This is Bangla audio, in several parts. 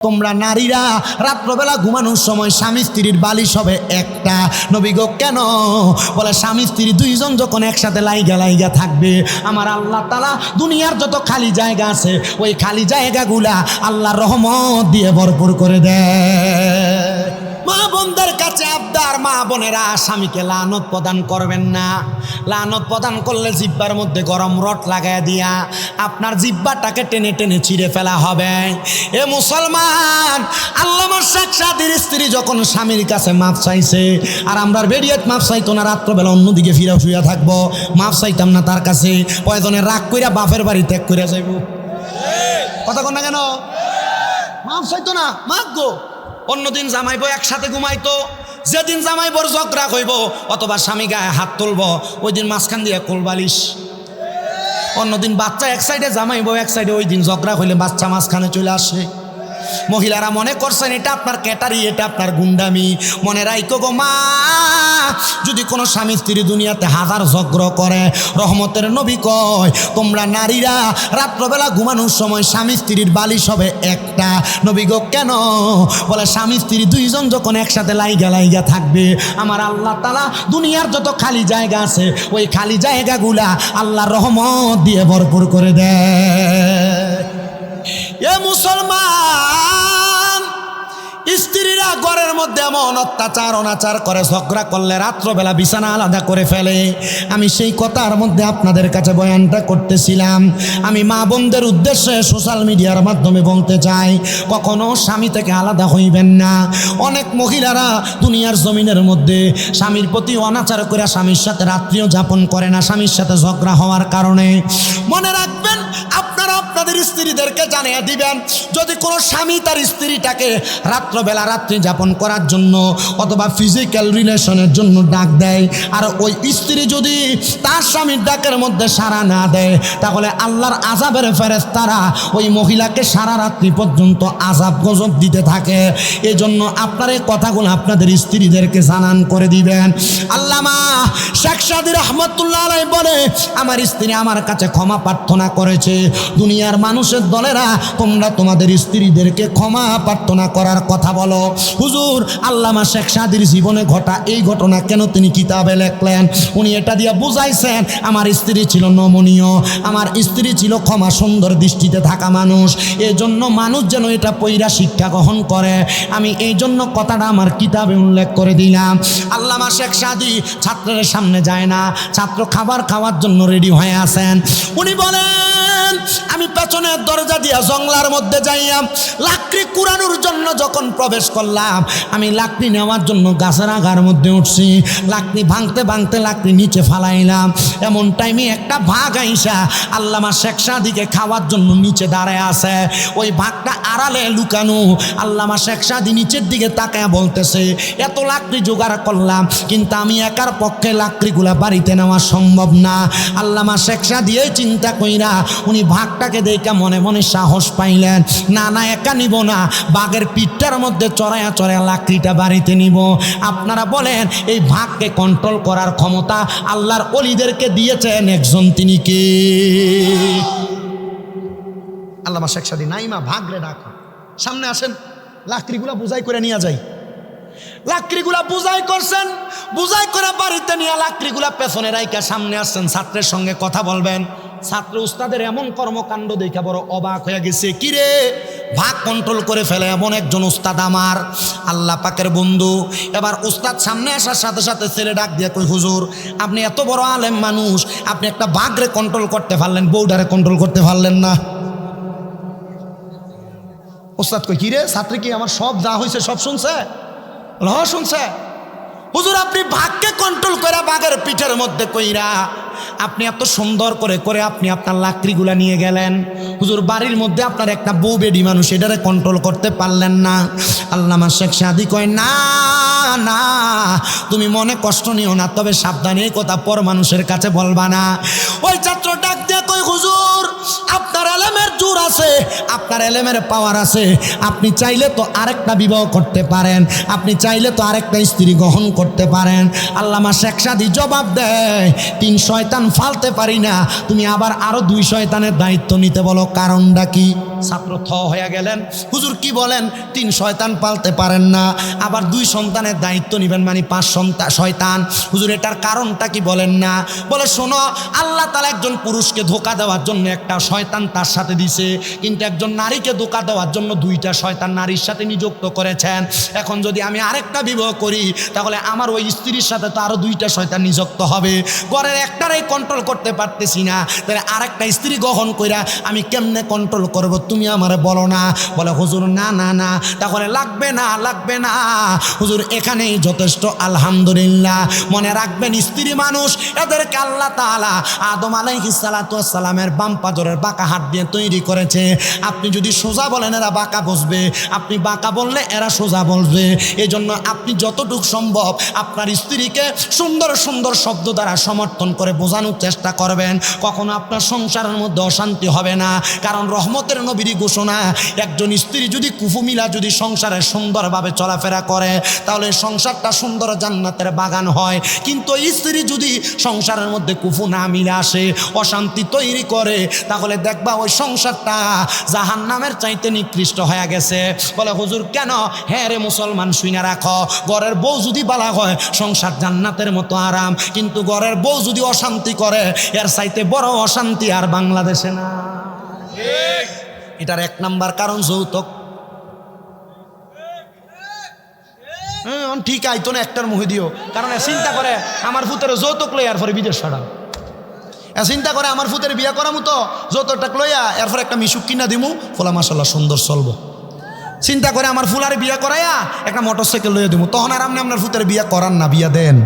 তোমরা নারীরা রাত্রবেলা ঘুমানোর সময় স্বামী স্ত্রীর বালিশ হবে একটা। নবী গো কেন? বলে স্বামী স্ত্রী দুইজন যখন একসাথে লাইগা থাকবে, আমার আল্লাহ তাআলা দুনিয়ার যত খালি জায়গা আছে ওই খালি জায়গাগুলা আল্লাহর রহমত দিয়ে ভরপুর করে দেয়। মা বোনদের কাছে আবদার, মা বোনেরা স্বামীকে লানত প্রদান করবেন না। লানত প্রদান করলে জিব্বার মধ্যে গরম রড লাগায় দিয়া আপনার জিব্বাটাকে টেনে টেনে ছিঁড়ে ফেলা হবে। এ মুসলমান, আল্লামা শেখ সাদির স্ত্রী যখন স্বামীর কাছে মাপ চাইছে, আর আমরা বেরিয়েত মাপ চাইতো না, রাত্রবেলা অন্যদিকে ফিরা শুয়া থাকবো, মাপ চাইতাম না তার কাছে, প্রয়োজনে রাগ কইরা বাপের বাড়ি ত্যাগ কইরা যাইব। কথা কন না কেন? মাপ চাইতো না, মাপ গো। অন্যদিন জামাইবো একসাথে ঘুমাইতো, যেদিন জামাইবোর ঝগড়া হইব অথবা স্বামী গায়ে হাত তুলব ওই দিন মাঝখান দিয়ে কোলবালিশ। অন্যদিন বাচ্চা এক সাইডে, জামাইবো এক সাইডে, ওই দিন ঝগড়া হইলে বাচ্চা মাঝখানে চলে আসে। মহিলারা মনে করছেন এটা আপনার ক্যাটারি, এটা আপনার গুন্ডামি। মনে রাইকো গো মা, যদি কোনো স্বামী স্ত্রী দুনিয়াতে হাজার ঝগড়া করে, রহমতের নবী কয় তোমরা নারীরা রাত্রবেলা ঘুমানোর সময় স্বামী স্ত্রীর বালিশ হবে একটা। নবী গো কেন? বলে স্বামী স্ত্রী দুইজন যখন একসাথে লাইগা থাকবে, আমার আল্লাহ তাআলা দুনিয়ার যত খালি জায়গা আছে ওই খালি জায়গাগুলা আল্লাহর রহমত দিয়ে ভরপুর করে দেয়। এ মুসলমান, স্ত্রীরা ঘরের মধ্যে এমন অত্যাচার অনাচার করে, ঝগড়া করলে রাত্রবেলা বিছানা আলাদা করে ফেলে। আমি সেই কথার মধ্যে আপনাদের কাছে বয়ানটা করতেছিলাম। আমি মা বোনদের উদ্দেশ্যে সোশ্যাল মিডিয়ার মাধ্যমে বলতে চাই, কখনো স্বামী থেকে আলাদা হইবেন না। অনেক মহিলারা দুনিয়ার জমিনের মধ্যে স্বামীর প্রতি অনাচার করে স্বামীর সাথে রাত্রিও যাপন করে না, স্বামীর সাথে ঝগড়া হওয়ার কারণে। মনে রাখবেন, আপনারা আপনাদের স্ত্রীদেরকে জানিয়ে দিবেন, যদি কোনো স্বামী তার স্ত্রীটাকে রাত্রবেলা রাত্রি যাপন করার জন্য অথবা ফিজিক্যাল রিলেশনের জন্য ডাক দেয়, আর ওই স্ত্রী যদি তার স্বামীর ডাকের মধ্যে সাড়া না দেয়, তাহলে আল্লাহর আযাবের ফেরেশতারা ওই মহিলাকে সারা রাত্রি পর্যন্ত আযাব গজব দিতে থাকে। এজন্য আপনারা এই কথাগুলো আপনাদের স্ত্রীদেরকে জানান করে দিবেন। আল্লামা শেখ সাদী রাহমাতুল্লাহ আলাইহি বলে, আমার স্ত্রী আমার কাছে ক্ষমা প্রার্থনা করেছে। দুনিয়ার মানুষের দলেরা তোমরা তোমাদের স্ত্রীদেরকে ক্ষমা প্রার্থনা করার কথা বলো। হুজুর, আল্লামা শেখ সাদীর জীবনে ঘটা এই ঘটনা কেন তিনি কিতাবে লেখলেন? উনি এটা দিয়ে বুঝাইছেন, আমার স্ত্রী ছিল নমনীয়, আমার স্ত্রী ছিল ক্ষমা সুন্দর দৃষ্টিতে থাকা মানুষ। এই জন্য মানুষ যেন এটা পইরা শিক্ষা গ্রহণ করে, আমি এই জন্য কথাটা আমার কিতাবে উল্লেখ করে দিলাম। আল্লামা শেখ সাদী ছাত্রের সামনে যায় না, ছাত্র খাবার খাওয়ার জন্য রেডি হয়ে আছেন। উনি বলেন, আমি পেছনের দরজা দিয়া জঙ্গলার মধ্যে যাইয়া লাকড়ি কুড়ানোর জন্য যখন প্রবেশ করলাম, আমি লাকড়ি নেওয়ার জন্য গাছের আগার মধ্যে উঠছি, লাকড়ি ভাঙতে ভাঙতে লাকড়ি নিচে ফালাইলাম। এমন টাইমে একটা ভাগ আইসা আল্লামা শেখ সাদীকে খাওয়ার জন্য নিচে দাঁড়ায় আছে। ওই ভাগটা আড়ালে লুকানো। আল্লামা শেখ সাদী নিচের দিকে তাকায় বলতেছে, এত লাকড়ি জোগাড় করলাম, কিন্তু আমি একার পক্ষে লাকড়িগুলা বাড়িতে নেওয়া সম্ভব না। আল্লামা শেখ সাদী এই চিন্তা কইরা উনি ভাগটাকে দেখে মনে মনে সাহস পাইলেন, না না একা নিব না, বাঘের পিঠটার মধ্যে চড়াইয়া চড়াইয়া লাকড়িটা বাড়িতে নিব। আপনারা বলেন, এই ভাগকে কন্ট্রোল করার ক্ষমতা আল্লাহর ওলিদেরকে দিয়েছেন একজন, তিনি কে? আল্লামা শেখ সাদী। নাইমা, ভাগরে ডাকা, সামনে আসেন, লাকড়িগুলা বুঝাই করে নিয়ে যাই। লাকড়িগুলা বুঝাই করছেন, বুঝাই করে বাড়িতে নিয়ে লাকড়িগুলা পেছনে রাইকা সামনে আসছেন, ছাত্রের সঙ্গে কথা বলবেন। ছাত্র উস্তাদের এমন কর্মকাণ্ড দেখে বড় অবাক হয়ে গেছে। কিরে, ভাগ কন্ট্রোল করে ফেলে এমন একজন উস্তাদ আমার, আল্লাহ পাকের বন্ধু। এবার উস্তাদ সামনে আসার সাথে সাথে ছেলে ডাক দিয়ে কই, হুজুর আপনি এত বড় আলেম মানুষ, আপনি একটা বাঘরে কন্ট্রোল করতে পারলেন, বউডারে কন্ট্রোল করতে পারলেন না। উস্তাদ কই, কিরে ছাত্রী কি আমার সব যা হয়েছে সব শুনছে? শুনছে। হুজুর আপনি ভাগকে কন্ট্রোল করে বাঘের পিঠের মধ্যে কইরা আপনি এত সুন্দর করে করে আপনি আপনার লাকড়িগুলা নিয়ে গেলেন। হুজুর বাড়ির মধ্যে আপনার একটা বউ বেডি মানুষ, এটারে কন্ট্রোল করতে পারলেন না। আল্লামা শেখ সাদী কয়, না না, তুমি মনে কষ্ট নিও না, তবে সাবধানে এই কথা পর মানুষের কাছে বলবা না। ওই ছাত্র ডাক দিয়ে কই, হুজুর আপনার আপনার এলেমের জোর আছে, আপনার এলেমের পাওয়ার আছে, আপনি চাইলে তো আরেকটা বিবাহ করতে পারেন, আপনি চাইলে তো আরেকটা স্ত্রী গ্রহণ করতে পারেন। আল্লামা শেখ সাদী জবাব দেয়, 3 শয়তান ফালতে পারি না, তুমি আবার আরো 2 শয়তানের দায়িত্ব নিতে বলো, কারণটা কি? ছাত্র থ হয়ে গেলেন, হুজুর কি বলেন, 3 শয়তান পালতে পারেন না, আবার 2 সন্তানের দায়িত্ব নেবেন, মানে 5 শয়তান, হুজুর এটার কারণটা কি বলেন না? বলে শোনো, আল্লাহ তাআলা একজন পুরুষকে ধোঁকা দেওয়ার জন্য একটা শয়তান তার সাথে দিছে, কিন্তু একজন নারীকে ধোঁকা দেওয়ার জন্য 2টা শয়তান নারীর সাথে নিযুক্ত করেছেন। এখন যদি আমি আরেকটা বিবাহ করি, তাহলে আমার ওই স্ত্রীর সাথে তো আরো 2টা শয়তান নিযুক্ত হবে, ঘরের একটারই কন্ট্রোল করতে পারতেছি না, তাহলে আরেকটা স্ত্রী গ্রহণ কইরা আমি কেমনে কন্ট্রোল করব, তুমি আমারে বলো না। বলে হুজুর না না না, তাহলে লাগবে না লাগবে না হুজুর, এখানেই যথেষ্ট। আলহামদুলিল্লাহ। মনে রাখবেন, স্ত্রী মানুষ, এদেরকে আল্লাহ তাআলা আদম আলাইহিস সালাতু ওয়াস সালামের বাম পাজরের বাঁকা হাত দিয়ে তৈরি করেছে। আপনি যদি সোজা বলেন এরা বাঁকা বসবে, আপনি বাঁকা বললে এরা সোজা বসবে। এই জন্য আপনি যতটুকু সম্ভব আপনার স্ত্রীকে সুন্দর সুন্দর শব্দ দ্বারা সমর্থন করে বোঝানোর চেষ্টা করবেন। কখনো আপনার সংসারের মধ্যে অশান্তি হবে না, কারণ রহমতের নবীর ঘোষণা, একজন স্ত্রী যদি কুফুমিলা যদি সংসারে সুন্দরভাবে চলাফেরা করে, তাহলে সংসারটা সুন্দর জান্নাতের বাগান হয়। কিন্তু স্ত্রী যদি সংসারের মধ্যে কুফু না মিলে আসে, অশান্তি তৈরি করে, তাহলে দেখবা ওই সংসারটা জাহান্নামের চাইতে নিকৃষ্ট হয়ে গেছে। বলে হুজুর কেন? হ্যাঁ রে মুসলমান, শুইনা রাখো, ঘরের বউ যদি বালা হয় সংসার জান্নাতের মতো আরাম, কিন্তু ঘরের বউ যদি অশান্তি করে, এর চাইতে বড় অশান্তি আর বাংলাদেশে না। এটার 1 নাম্বার কারণ যৌতুক। ঠিক আইতো না একটার মুহে দিও, কারণ চিন্তা করে আমার ফুতের যৌতুক লই এরপরে বিদেশ ছাড়া, চিন্তা করে আমার ফুতের বিয়ে করা মতো যৌতুকটা লইয়া এরপর একটা মিশুক কিনা দিমু, ফলা মাশাল্লাহ সুন্দর চলবো। চিন্তা করে আমার ফুলার বিয়ে করাইয়া একটা মোটরসাইকেল লইয়া দিমু, তখন আর আপনি আপনার ফুতের বিয়ে করান না, বিয়া দেন।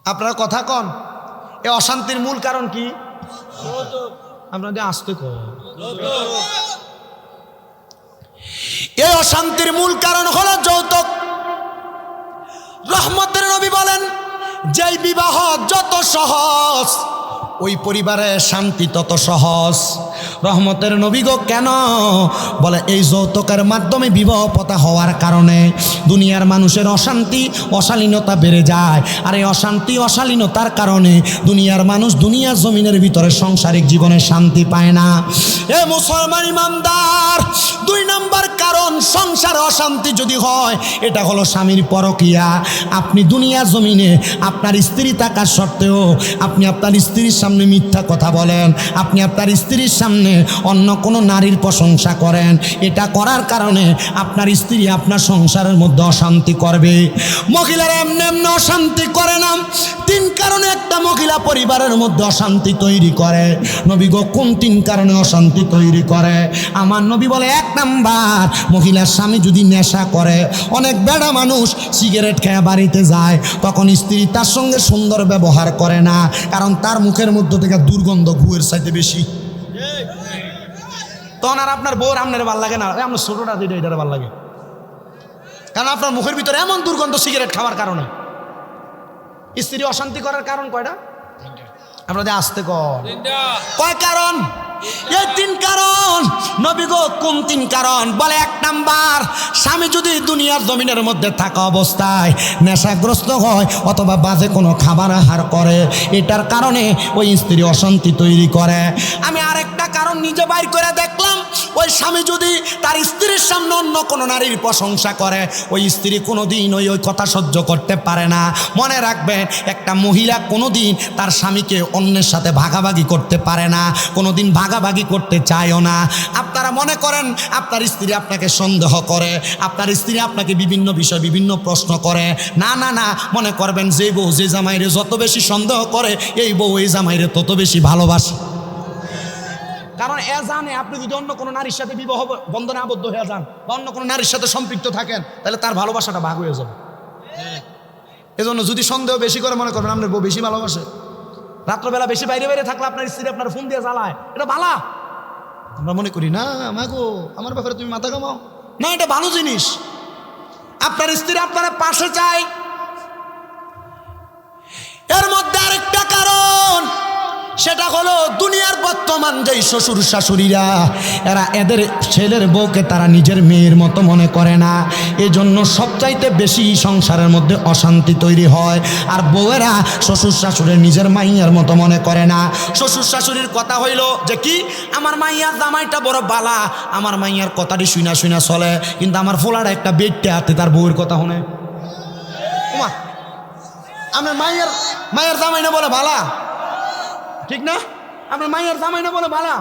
আপনারা কথা কন, এ অশান্তির মূল কারণ কি? আপনাদের আসতে কন। এই অশান্তির মূল কারণ হলো যৌতুক। রহমতের নবী বলেন, যেই বিবাহ যত সহজ, ওই পরিবারে শান্তি তত সহজ। রহমতের নবী গো কেন? বলে এই যৌতুকের মাধ্যমে বিবাহ প্রথা হওয়ার কারণে দুনিয়ার মানুষের অশান্তি অশালীনতা বেড়ে যায়, আর এই অশান্তি অশালীনতার কারণে দুনিয়ার মানুষ দুনিয়ার জমিনের ভিতরে সাংসারিক জীবনে শান্তি পায় না। এ মুসলমান ইমানদার, 2 নাম্বার কারণ সংসার অশান্তি যদি হয়, এটা হলো স্বামীর পরকিয়া। আপনি দুনিয়ার জমিনে আপনার স্ত্রী থাকার সত্ত্বেও আপনি আপনার স্ত্রীর সামনে মিথ্যা কথা বলেন, আপনি আপনার স্ত্রীর সামনে অন্য কোনো নারীর প্রশংসা করেন, এটা করার কারণে আপনার স্ত্রী আপনার সংসারের মধ্যে অশান্তি করবে। মহিলারা এমনি এমনি অশান্তি করে না, 3 কারণে একটা মহিলা পরিবারের মধ্যে অশান্তি তৈরি করে। নবী গো কোন 3 কারণে অশান্তি তৈরি করে? আমার নবী বলে 1 নাম্বার, মহিলার স্বামী যদি নেশা করে। অনেক বেড়া মানুষ সিগারেট খেয়ে বাড়িতে যায়, তখন স্ত্রী তার সঙ্গে সুন্দর ব্যবহার করে না, কারণ তার মুখের মধ্যে থেকে দুর্গন্ধ ঘুয়ের চাইতে বেশি। তখন আর আপনার বউর আপনার ভাল লাগে না, আপনার ছোটটা যেটা এটার ভাল লাগে, কারণ আপনার মুখের ভিতরে এমন দুর্গন্ধ সিগারেট খাওয়ার কারণে। স্ত্রী অশান্তি করার কারণ কয়টা? আপনাদের আসতে কয় কারণ? এই 3 কারণ। নবী গো কোন 3 কারণ? বলে 1 নাম্বার, স্বামী যদি দুনিয়ার জমিনের মধ্যে থাকা অবস্থায় নেশাগ্রস্ত হয় অথবা বাজে কোনো খাবার আহার করে, এটার কারণে ওই স্ত্রী অশান্তি তৈরি করে। আমি আরেকটা কারণ নিজে বাইর করে দেখলাম, ওই স্বামী যদি তার স্ত্রীর সামনে অন্য কোনো নারীর প্রশংসা করে, ওই স্ত্রী কোনোদিন ওই কথা সহ্য করতে পারে না। মনে রাখবেন, একটা মহিলা কোনোদিন তার স্বামীকে অন্যের সাথে ভাগাভাগি করতে পারে না, কোনোদিন ভাগাভাগি করতে চায়ও না। আপনারা মনে করেন আপনার স্ত্রী আপনাকে সন্দেহ করে, আপনার স্ত্রী আপনাকে বিভিন্ন বিষয় বিভিন্ন প্রশ্ন করে, না না না, মনে করবেন যে বউ যে জামাইরে যত বেশি সন্দেহ করে, এই বউ এই জামাইরে তত বেশি ভালোবাসে। কারণ এ জানে আপনি যদি অন্য কোনো নারীর সাথে বিবাহ বন্ধনে আবদ্ধ হয়ে যান বা অন্য কোনো নারীর সাথে সম্পৃক্ত থাকেন, তাহলে তার ভালোবাসাটা ভাগ হয়ে যাবে। এজন্য যদি সন্দেহ বেশি করে, মনে করবেন আপনার বউ বেশি ভালোবাসে, রাত্রবেলা বেশি বাইরে বাইরে থাকলে আপনার স্ত্রী আপনার ফোন দিয়ে জ্বালায়, এটা ভালো। আমরা মনে করি না, মাগো আমার ব্যাপারে তুমি মাথা ঘামাও না, এটা ভালো জিনিস। আপনার স্ত্রী আপনার পাশে চায়, এর মধ্যে আরেকটা কারণ, সেটা হলো দুনিয়ার বর্তমান যেই শ্বশুর শাশুড়িরা, এরা এদের ছেলের বউকে তারা নিজের মেয়ের মতো মনে করে না। এজন্য সবচাইতে বেশি সংসারের মধ্যে অশান্তি তৈরি হয়। আর বউয়েরা শ্বশুর শাশুড়ির নিজের মাইয়ার মতো মনে করে না। শ্বশুর শাশুড়ির কথা হইল যে কি, আমার মাইয়ার জামাইটা বড় বালা, আমার মাইয়ার কথাটি শুনা শুনা চলে, কিন্তু আমার ফোলাটা একটা বেডতে হাতে তার বউয়ের কথা শুনে। আমার মাইয়ার জামাই না বলে বালা, ঠিক না? আপনার মাইয়ার জামাই না বলে বালা,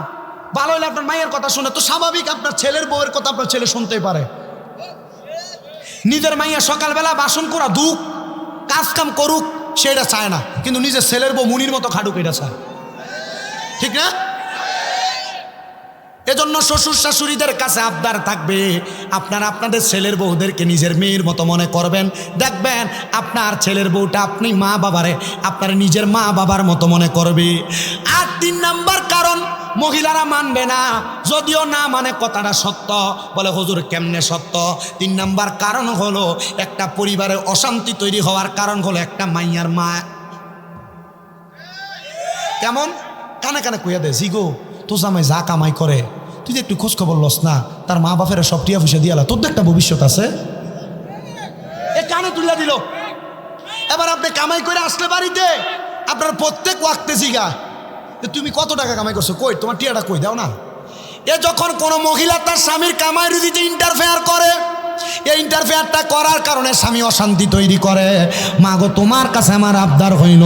ভালো হলে আপনার মায়ের কথা শুনে তো স্বাভাবিক আপনার ছেলের বউয়ের কথা আপনার ছেলে শুনতেই পারে। নিজের মাইয়া সকালবেলা বাসন করা দুঃখ কাজ কাম করুক সেটা চায় না, কিন্তু নিজের ছেলের বউ মুনির মতো খাটুক এটা চায়, ঠিক না? এজন্য শ্বশুর শাশুড়িদের কাছে আবদার থাকবে, আপনারা আপনাদের ছেলের বউদেরকে নিজের মেয়ের মতো মনে করবেন। দেখবেন আপনার ছেলের বউটা আপনি মা বাবারে আপনার নিজের মা বাবার মতো মনে করবে। আর 3 নাম্বার কারণ, মহিলারা মানবে না, যদিও না মানে কথাটা সত্য। বলে হুজুর কেমনে সত্য? 3 নাম্বার কারণ হলো, একটা পরিবারে অশান্তি তৈরি হওয়ার কারণ হলো একটা মাইয়ার মা কেমন কানে কানে কইয়া দেয়, জিগো তো জামাই যা কামাই করে তুই একটু খোঁজ খবর লস না, তার মা বাপের সব টিয়া পয়সা দিয়ালা, তোর তো একটা ভবিষ্যৎ আছে। এ কানে তুলে দিল। এবার আপনি কামাই করে আসলে বাড়িতে, আপনার প্রত্যেক ওয়াক্তে জিগা তুমি কত টাকা কামাই করছো, কই তোমার টিয়াটা কই দাও না। এ যখন কোনো মহিলা তার স্বামীর কামাই রুজিতে ইন্টারফেয়ার করে, এই ইন্টারফেয়ারটা করার কারণে স্বামী অশান্তি তৈরি করে। মা গো, তোমার কাছে আমার আবদার হইল,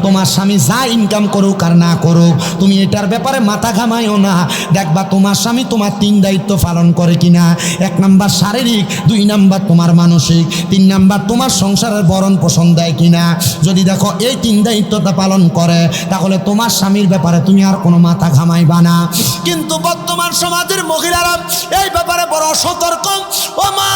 তোমার স্বামী যা ইনকাম করুক আর না করুক, তুমি এটার ব্যাপারে মাথা ঘামাইও না। দেখবা তোমার স্বামী তোমার 3 দায়িত্ব পালন করে কিনা। 1 নাম্বার শারীরিক, 2 নাম্বার তোমার মানসিক, 3 নাম্বার তোমার সংসারের ভরণ পোষণ দেয় কিনা। যদি দেখো এই 3 দায়িত্বটা পালন করে, তাহলে তোমার স্বামীর ব্যাপারে তুমি আর কোনো মাথা ঘামাইবা না। কিন্তু বর্তমান সমাজের মহিলারা এই ব্যাপারে বড় সতর্ক। ও মা,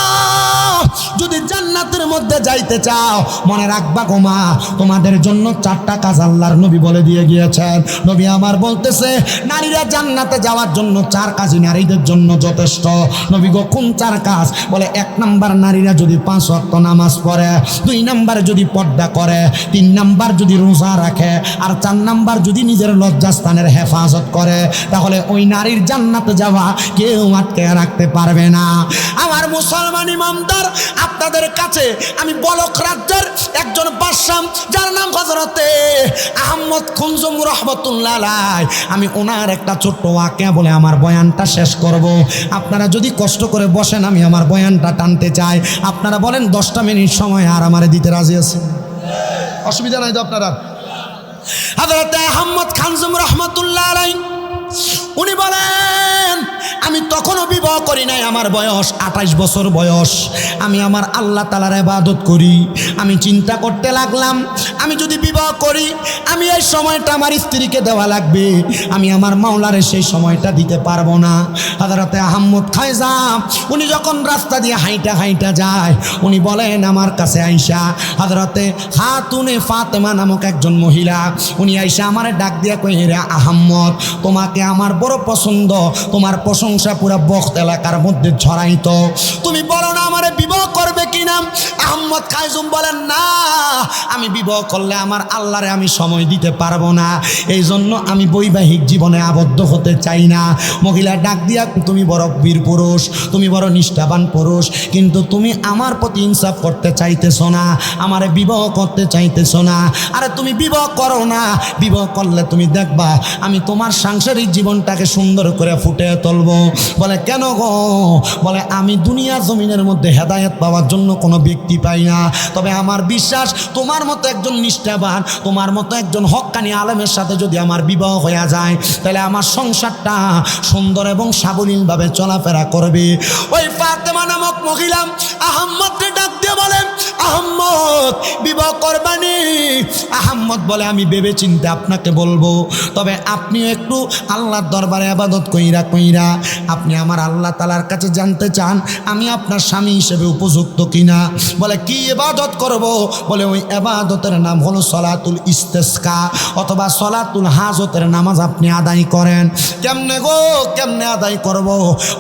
যদি জান্নাতের মধ্যে যাইতে চাও, মনে রাখবা গো মা, তোমাদের জন্য 4টা কাজ আল্লাহর নবী বলে দিয়ে গিয়েছেন। নবী আমার বলতেছে, নারীরা জান্নাতে যাওয়ার জন্য 4 কাজই নারীদের জন্য যথেষ্ট। নবী গো কোন 4 কাজ? বলে 1 নাম্বার, নারীরা যদি 5 ওয়াক্ত নামাজ পড়ে, 2 নাম্বার যদি পর্দা করে, 3 নাম্বার যদি রোজা রাখে, আর 4 নাম্বার যদি নিজের লজ্জাস্থানের হেফাজত করে, তাহলে ওই নারীর জান্নাতে যাওয়া কেউ আটকে রাখতে পারবে না। আমার মুসলমান ইমামদার, আপনাদের কাছে আমি বলক রাজ্যের একজন বাদশাহ, যার নাম হযরতে আহমদ খুনজুম রহমতুল্লাহ আলাইহি, আমি ওনার একটা ছোট্ট ওয়াকিয়া বলে আমার বয়ানটা শেষ করব। আপনারা যদি কষ্ট করে বসেন, আমি আমার বয়ানটা টানতে চাই। আপনারা বলেন 10টা মিনিট সময় আর আমারে দিতে রাজি আছেন? অসুবিধা নাই তো আপনারা? হযরতে আহমদ খুনজুম রহমতুল্লাহ আলাইহি উনি বলেন, আমি তখনও বিবাহ করি নাই, আমার বয়স 28 বছর বয়স। আমি আমার আল্লাহ তাআলার ইবাদত করি। আমি চিন্তা করতে লাগলাম, আমি যদি বিবাহ করি, আমি এই সময়টা আমার স্ত্রীকে দেওয়া লাগবে, আমি আমার মাওলারে সেই সময়টা দিতে পারবো না। হযরতে আহমদ খায়জা উনি যখন রাস্তা দিয়ে হাইটা হাইটা যায়, উনি বলেন আমার কাছে আইসা, হযরতে খাতুনে ফাতেমা নামক একজন মহিলা, উনি আইসা আমারে ডাক দিয়া কই, রে আহমদ, তোমাকে আমার বড় পছন্দ, তোমার প্রশংসা পুরা বখত এলাকার মধ্যে ছড়াইতো, তুমি বলো না আমারে বিবাহ করবে কিনা? আহমদ খায়জুম বলেন, না, আমি বিবাহ করলে আমার আল্লাহরে আমি সময় দিতে পারবো না, এই জন্য আমি বৈবাহিক জীবনে আবদ্ধ হতে চাই না। মহিলা ডাক দিয়া, তুমি বড় বীর পুরুষ, তুমি বড় নিষ্ঠাবান পুরুষ, কিন্তু তুমি আমার প্রতি ইনসাফ করতে চাইতেছো না, আমারে বিবাহ করতে চাইতেছো না। আরে তুমি বিবাহ করো না, বিবাহ করলে তুমি দেখবা আমি তোমার সাংসারিক জীবনটাকে সুন্দর করে ফুটে তুলবো। বলে কেন গো? বলে আমি দুনিয়া জমিনের মধ্যে হেদায়েত পাওয়ার জন্য কোনো ব্যক্তি পাই না, তবে আমার বিশ্বাস তোমার মতো একজন নিষ্ঠাবান, তোমার মতো একজন হক্কানি আলেমের সাথে যদি আমার বিবাহ হয়ে যায়, তাহলে আমার সংসারটা সুন্দর এবং সাবলীলভাবে চলাফেরা করবে। ওই ফাতেমা নামক মহিলা আহম্মদকে ডাক দিয়ে বলেন, আহম্মদ বিবাহ করবানি? আহম্মদ বলে, আমি ভেবে চিন্তে আপনাকে বলবো, তবে আপনিও একটু আল্লাহর দরবারে ইবাদত কইরা কইরা আপনি আমার আল্লাহ তাআলার কাছে জানতে চান আমি আপনার স্বামী হিসেবে উপযুক্ত কিনা। বলে কি ইবাদত করব? বলে ওই ইবাদতের নাম হলো সলাতুল ইস্তেসকা অথবা সলাতুল হাজতের নামাজ আপনি আদায় করেন। কেমনে গো, কেমনে আদায় করব?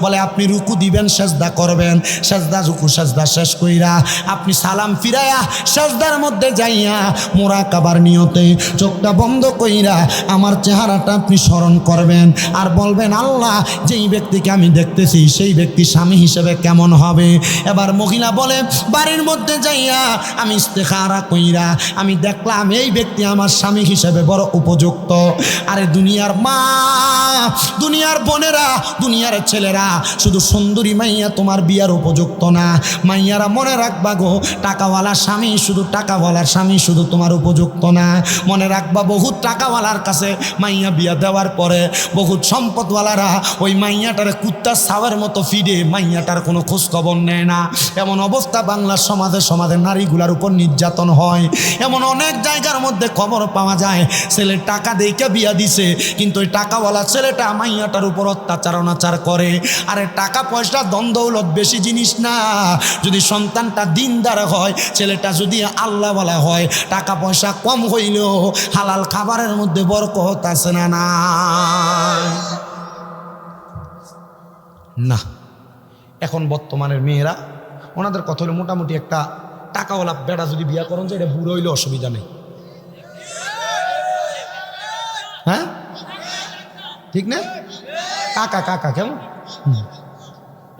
বলে আপনি রুকু দিবেন, সেজদা করবেন, সেজদা রুকু সেজদা শেষ কইরা আপনি সালাম সালাম ফিরায়া সাজদার মধ্যে যাইয়া মুরাকাবার নিয়তে চোখটা বন্ধ কইরা আমার চেহারাটা আপনি স্মরণ করবেন আর বলবেন আল্লাহ যেই ব্যক্তিকে আমি দেখতেছি সেই ব্যক্তি স্বামী হিসেবে কেমন হবে। এবার মহিলা বলে বাড়ির মধ্যে যাইয়া আমি ইস্তেখারা কইরা আমি দেখলাম এই ব্যক্তি আমার স্বামী হিসেবে বড় উপযুক্ত। আরে দুনিয়ার মা, দুনিয়ার বোনেরা, দুনিয়ার ছেলেরা, শুধু সুন্দরী মাইয়া তোমার বিয়ার উপযুক্ত না। মাইয়ারা মনে রাখবা গো, টাকাওয়ালার স্বামী শুধু টাকাওয়ালার স্বামী শুধু তোমার উপযুক্ত না। মনে রাখবা বহুত টাকাওয়ালার কাছে মাইয়া বিয়া দেওয়ার পরে বহুত সম্পদওয়ালারা ওই মাইয়াটারে কুত্তার ছাওয়ার মতো ফিডে মাইয়াটার কোনো খোঁজ খবর নেয় না। এমন অবস্থা বাংলার সমাজে নারীগুলার উপর নির্যাতন হয়। এমন অনেক জায়গার মধ্যে খবর পাওয়া যায় ছেলে টাকা দেখে বিয়া দিছে, কিন্তু ওই টাকাওয়ালা ছেলেটা মাইয়াটার উপর অত্যাচার অনাচার করে। আরে টাকা পয়সা দ্বন্দ্বৌলত বেশি জিনিস না, যদি সন্তানটা দিনদার হয়, ছেলেটা যদি আল্লাহওয়ালা হয়, টাকা পয়সা কম হইলেও হালাল খাবারের মধ্যে বরকত আছে না না। এখন বর্তমানের মেয়েরা ওনাদের কথা হলো মোটামুটি একটা টাকাওয়ালা বেড়া যদি বিয়া করেন যে এটা বুড়ো হইলে অসুবিধা নেই। হ্যাঁ ঠিক না? কাকা কাকা কেমন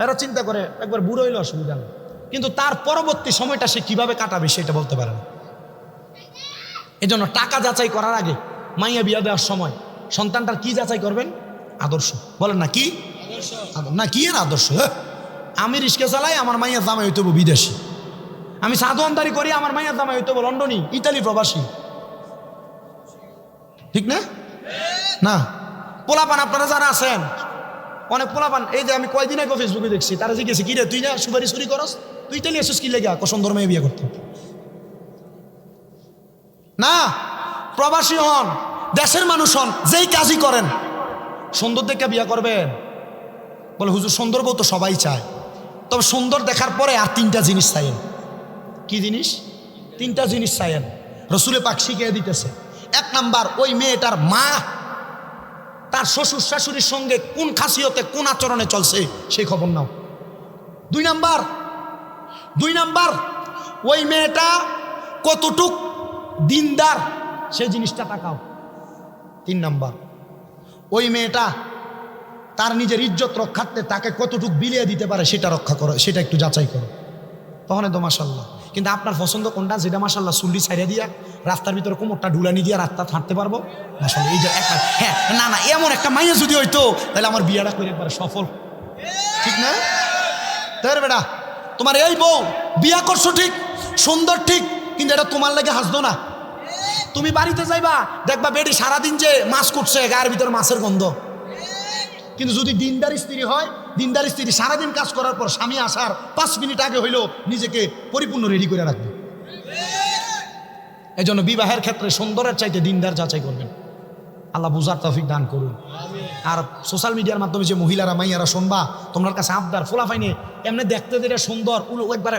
এরা চিন্তা করে একবার বুড়ো হইলে অসুবিধা নেই, কিন্তু তার পরবর্তী সময়টা সে কিভাবে কাটাবে সেটা বলতে পারে না। এই জন্য টাকা যাচাই করার আগে মাইয়া বিয়া দেওয়ার সময় সন্তানটার কি যাচাই করবেন? আদর্শ। বলেন না কি না কি আর আদর্শ? আমি রিক্সা চালাই, আমার মাইয়া জামাই হইতে হবো বিদেশি। আমি সাধুয়ানদারি করি, আমার মাইয়া জামাই হইতে হবো লন্ডনী, ইতালি প্রবাসী। ঠিক না? না পোলাপান আপনারা যারা আছেন, অনেক পোলাপান, এই যে আমি কয়দিন আগে ফেসবুকে দেখছি, তারা জিজ্ঞেস কি রে তুই না সুপারি চুরি করস, তুই ইতালি আসিস কি লেগে সুন্দর মেয়ে বিয়ে করতে? না, প্রবাসী হন, দেশের মানুষ হন, যেই কাজই করেন সুন্দর দেখে বিয়ে করবেন। বলে হুজুর সুন্দর বউ তো সবাই চায়, তবে সুন্দর দেখার পরে আর তিনটা জিনিস চাইেন। কি জিনিস? তিনটা জিনিস চাইেন। রসুলে পাক শিখিয়ে দিতেছে। এক নাম্বার, ওই মেয়েটার মা তার শ্বশুর শাশুড়ির সঙ্গে কোন খাসিয়তে কোন আচরণে চলছে সেই খবর নাও। দুই নাম্বার ওই মেয়েটা কতটুক দিনদার সেই জিনিসটা তাকাও। 3 নাম্বার, ওই মেয়েটা তার নিজের ইজ্জত রক্ষার্থে তাকে কতটুক বিলিয়ে দিতে পারে সেটা রক্ষা করো, সেটা একটু যাচাই করো, তখন তো মাশাল্লাহ। কিন্তু আপনার পছন্দ কোনটা? যেটা মাশাল্লাহ চুল্লি ছাইড়া দিয়া রাস্তার ভিতরে কোমরটা ঢুলানি দিয়ে রাস্তা হাঁটতে পারবো মাশাল্লাহ, এই যে একটা। হ্যাঁ না না, এমন একটা মাইয়া যদি হইতো তাহলে আমার বিয়েটা করে একবারে সফল। ঠিক না? তাই বেটা, তোমার এই বউ বিয়া করছো ঠিক, সুন্দর ঠিক, কিন্তু এটা তোমার লাগে হাসতো না। তুমি বাড়িতে যাইবা, দেখবা বেটি সারাদিন যে মাছ কুটছে, গায়ের ভিতরে মাছের গন্ধ। কিন্তু যদি দিনদার স্ত্রী হয়, দিনদার স্ত্রী সারাদিন কাজ করার পর স্বামী আসার 5 মিনিট আগে হইলেও নিজেকে পরিপূর্ণ রেডি করে রাখবে। এই জন্য বিবাহের ক্ষেত্রে সুন্দরের চাইতে দিনদার যাচাই করবেন। আল্লাহ বুঝার তৌফিক দান করুন। আর সোশ্যাল মিডিয়ার মাধ্যমে যে মহিলারা মাইয়ারা শুনবা, তোমার কাছে আবদার ফোলা ফাইনে এমনি দেখতে যেটা সুন্দর, একবারে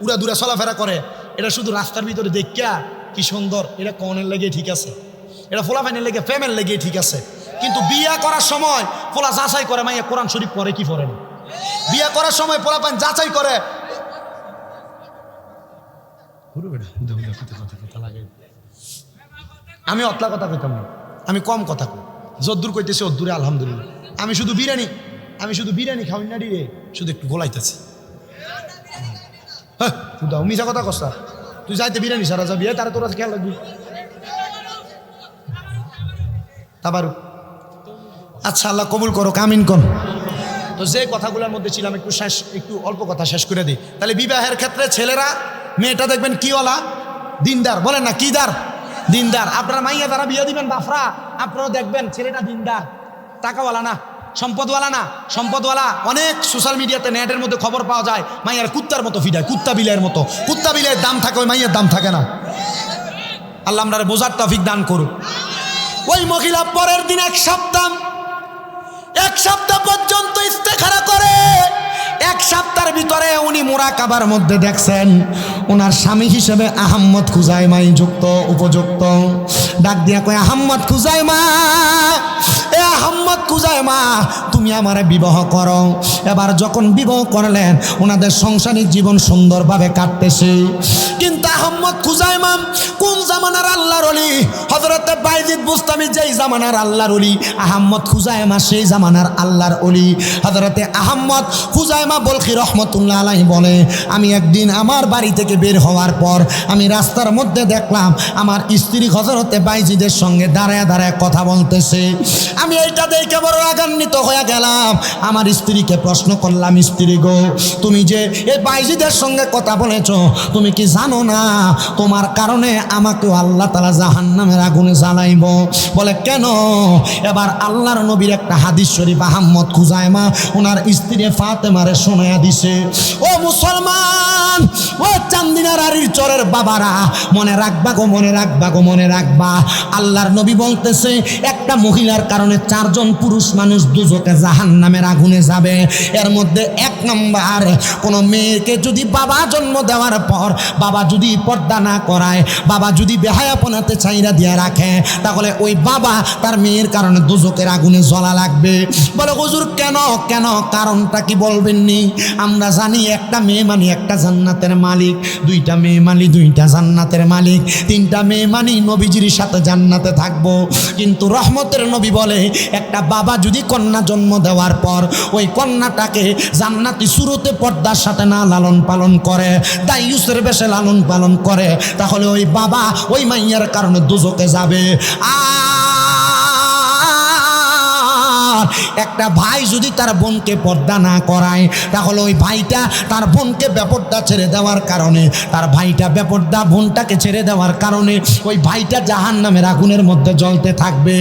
উড়া দূরে চলাফেরা করে, এটা শুধু রাস্তার ভিতরে দেখিয়া কি সুন্দর, এটা কনের লেগে ঠিক আছে, এটা ফোলা ফাইনের লেগে প্রেমের লেগে ঠিক আছে, কিন্তু বিয়া করার সময় পোলা যাচাই করে মাইয়া কোরআন শরীফ পড়ে কি পড়ে না। বিয়া করার সময় পোলা পান যাচাই করে। আমি অতলা কথা কইতাম না, আমি কম কথা কই, যদ্দূর কইতেছি অদ্দূরে আলহামদুলিল্লাহ। আমি শুধু বিরিয়ানি খাওয়াই না রে, শুধু একটু গোলাইতেছি। হ্যাঁ মিশা কথা কস্তা, তুই যাইতে বিরিয়ানি সারা যাবি, তারা তোরা খেয়াল রাখবি। তারপর আচ্ছা আল্লাহ কবুল করো, কামিন কর। তো যে কথাগুলোর মধ্যে ছিলাম একটু অল্প কথা শেষ করে দিই। তাহলে বিবাহের ক্ষেত্রে ছেলেরা মেয়েটা দেখবেন কিওয়ালা, দিনদার। বলেন না কি দার? দিনদার। আপনারা মাইয়া দ্বারা বিয়ে দিবেন বাফরা, আপনারা দেখবেন ছেলেটা দিনদার, টাকাওয়ালা না, সম্পদওয়ালা। অনেক সোশ্যাল মিডিয়াতে নেটের মধ্যে খবর পাওয়া যায় মাইয়ার কুত্তার মতো ফিডায়, কুত্তা বিলের মতো। কুত্তা বিলের দাম থাকে, ওই মাইয়ের দাম থাকে না। আল্লাহ আমরা বোঝার তৌফিক দান করুন। ওই মহিলা পরের দিন এক সপ্তাহ পর্যন্ত ইস্তেখারা করে। 1 সপ্তাহের ভিতরে উনি মুরাকাবার মধ্যে দেখছেন ওনার স্বামী হিসেবে আহম্মদ খুজাইমাই উপযুক্ত। ডাক দিয়া কয়, আহম্মদ খুজাইমা, এ আহম্মদ খুজাইমা, তুমি তুমি আমারে বিবাহ করো। এবার যখন বিবাহ করলেন ওনাদের সাংসারিক জীবন সুন্দরভাবে কাটতেছে। কিন্তু আহমদ খুজাইমা কোন জামানার আল্লাহর ওলি? হযরতে বাইজিদ বুস্তামি যেই জামানার আল্লাহর ওলি, আহমদ খুজাইমা সেই জামানার আল্লাহর ওলি। হযরতে আহমদ খুজাইমা বলখি রহমতুল্লাহ আলাইহি বলে, আমি একদিন আমার বাড়ি থেকে বের হওয়ার পর আমি রাস্তার মধ্যে দেখলাম আমার স্ত্রী হযরতে বাইজিদের সঙ্গে দাঁড়ায় দাঁড়ায় কথা বলতেছে। আমি এইটা দেখে বড় রাগান্বিত হয়ে গেলাম। আমার স্ত্রীকে প্রশ্ন করলাম, স্ত্রী গো, তুমি যে এই বাইজিদের সঙ্গে কথা বলেছো, তুমি কি জানো না তোমার কারণে আমাকেও আল্লাহ তাআলা জাহান্নামের আগুনে জ্বালাইব? বলে কেন? এবার আল্লাহর নবীর একটা হাদিস শরীফ আহমদ খুজাইমা ওনার স্ত্রী ফাতেমারে শোনায়া দিছে। ও মুসলমান, ও চান্দিনার আরির চরের বাবারা, মনে রাখবা গো, মনে রাখবা গো, মনে রাখবা। আল্লাহর নবী বলতেছে একটা মহিলার কারণে 4 জন পুরুষ মানুষ দুজকে জাহান্নামের আগুনে যাবে। এর মধ্যে 1 নাম্বার, কোনো মেয়েকে যদি বাবা জন্ম দেওয়ার পর বাবা যদি পর্দা না করায়, বাবা যদি বেহায়াপনাতে চাইরা দিয়ে রাখে, তাহলে ওই বাবা তার মেয়ের কারণে দুজকের আগুনে জ্বলা লাগবে। বলে হুজুর কেন কেন, কারণটা কি বলবেননি? আমরা জানি একটা মেয়ে মানে একটা জান্নাতের মালিক, 2টা মেয়ে মানে 2টা জান্নাতের মালিক, 3টা মেয়ে মানে নবীজির সাথে জান্নাতে থাকবো। কিন্তু রহমতের নবী বলে একটা বাবা যদি কন্যা জন্ম দেওয়ার পর ওই কন্যাটাকে জান্নাতি সুরতে পর্দার সাথে না লালন পালন করে, দায়ুসের বেশে লালন পালন করে, তাহলে ওই বাবা ওই মাইয়ার কারণে দুজকে যাবে। একটা ভাই যদি তার বোনকে পর্দা না করায়, তাহলে ওই ভাইটা তার বোনকে বেপর্দা ছেড়ে দেওয়ার কারণে, তার ভাইটা বেপর্দা বোনটাকে ছেড়ে দেওয়ার কারণে ওই ভাইটা জাহান্নামের আগুনের মধ্যে জ্বলতে থাকবে।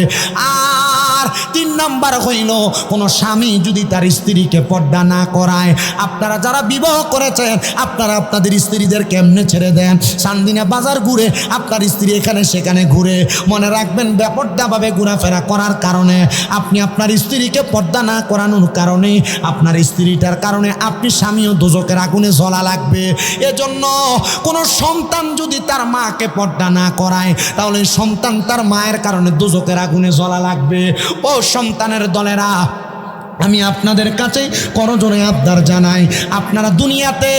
আর 3 নাম্বার হইল, কোনো স্বামী যদি তার স্ত্রীকে পর্দা না করায়, আপনারা যারা বিবাহ করেছেন আপনারা আপনাদের স্ত্রীদের কেমনে ছেড়ে দেন? চান্দিনা বাজার ঘুরে আপনার স্ত্রী এখানে সেখানে ঘুরে, মনে রাখবেন বেপর্দাভাবে ঘোরাফেরা করার কারণে, আপনি আপনার স্ত্রীকে পর্দা না করানোর কারণে, আপনার স্ত্রীটার কারণে আপনি স্বামীও দোজকের আগুনে জ্বলা লাগবে। এজন্য কোনো সন্তান যদি তার মাকে পর্দা না করায়, তাহলে সন্তান তার মায়ের কারণে দোজকের আগুনে জ্বলা লাগবে। ও সন্তানের দলেরা, আমি আপনাদের কাছে করজোড়ে আবদার জানাই, আপনারা দুনিয়াতে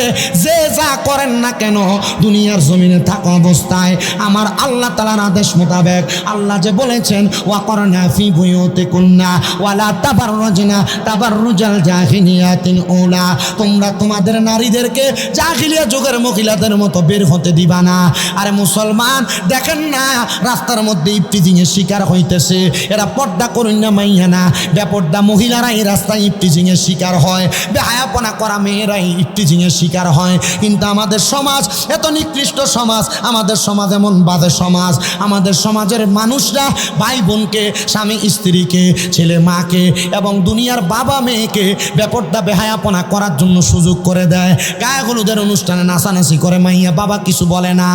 যে যা করেন না কেন, দুনিয়ার জমিনে থাকা অবস্থায় আমার আল্লাহ তাআলার আদেশ মোতাবেক আল্লাহ যে বলেছেন ওয়াকরনা ফি বুয়ুতিকুন্না ওয়ালা তাবাররুজনা তাবাররুজাল জাহিলিয়াতিল উলা, তোমরা তোমাদের নারীদেরকে জাহিলিয়া যুগের মহিলাদের মতো বের হতে দিবা না। আরে মুসলমান, দেখেন না রাস্তার মধ্যে ইফতিজিংয়ের শিকার হইতেছে, এরা পর্দা করুন না মাইয়া না, বেপর্দা মহিলারা রাস্তায় ইফটিজিংয়ের শিকার হয়, বেহায়াপনা করা মেয়েরাই ইফটিজিংয়ের শিকার হয়। কিন্তু আমাদের সমাজ এত নিকৃষ্ট সমাজ, আমাদের সমাজ এমন বাজে সমাজ, আমাদের সমাজের মানুষরা ভাই বোনকে, স্বামী স্ত্রীকে, ছেলে মাকে এবং দুনিয়ার বাবা মেয়েকে বেপর্দা বেহায়াপনা করার জন্য সুযোগ করে দেয়। গায়ে হলুদের অনুষ্ঠানে নাচানাচি করে, মাইয়া বাবা কিছু বলে না।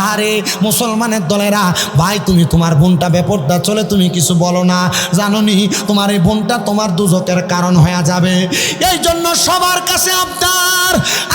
আরে মুসলমানের দলেরা, ভাই তুমি তোমার বোনটা বেপর্দা চলে তুমি কিছু বলো না, জানোনি তোমার এই বোনটা তোমার দুজকের কারণ হয়ে যাবে। এই জন্য সবার কাছে